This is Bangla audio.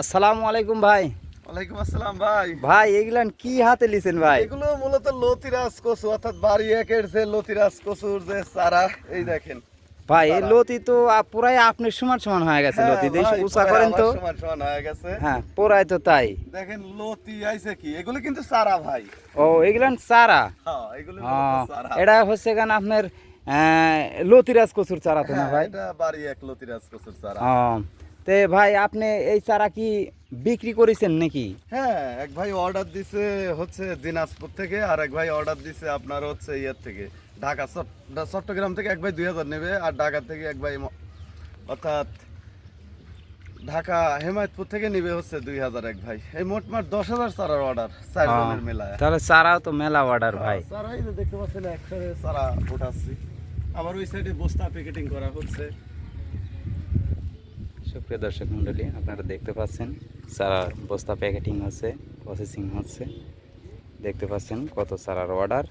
আসসালামু আলাইকুম ভাই। ওয়ালাইকুম আসসালাম ভাই। ভাই এগুলান কি হাতে লিছেন ভাই? এগুলো মূলত লতিরাজ কচু, অর্থাৎ বাড়ি একের যে লতিরাজ কচুর যে চারা, এই দেখেন ভাই এই চারা। লতি তো পুরাই আপনার সমান সমান হয়ে গেছে। হ্যাঁ লতি দেশ ভাই, উঁচা প্রায় করেন আমার তো। সমান সমান হয়ে গেছে। হ্যাঁ পুরাই তো তাই। দেখেন লতি আইছে কি, এগুলো কিন্তু চারা ভাই। ও এগুলান চারা। হ্যাঁ, এগুলো মূলত ও চারা। এটা হচ্ছে কেন আপনার লতিরাজ কচুর চারা তো না হ্যাঁ, ভাই? এটা বাড়ি এক লতিরাজ কচুর চারা। ও তে ভাই আপনি এই চারা কি বিক্রি করেছেন নাকি? হ্যাঁ, এক ভাই অর্ডার দিছে হচ্ছে দিনাজপুর থেকে, আর এক ভাই অর্ডার দিছে আপনার হচ্ছে ইয়ের থেকে, ঢাকা চট্টগ্রাম থেকে এক ভাই 2000 নেবে, আর ঢাকা থেকে এক ভাই অর্থাৎ ঢাকা হেমায়তপুর থেকে নিবে হচ্ছে 2000 এক ভাই। এই মোটমাট 10,000 চারার অর্ডার, 4 জনের মেলায়। তাহলে চারাও তো মেলা অর্ডার ভাই। চারাই যে দেখতে পাচ্ছেন একসাথে চারা উঠাচ্ছি, আবার ওই সাইডে বস্তা প্যাকেটিং করা হচ্ছে। সুপ্রিয় দর্শক মণ্ডলী, আপনারা দেখতে পাচ্ছেন চারার বস্তা প্যাকেটিং হচ্ছে, প্রসেসিং হচ্ছে। দেখতে পাচ্ছেন কত চারার অর্ডার।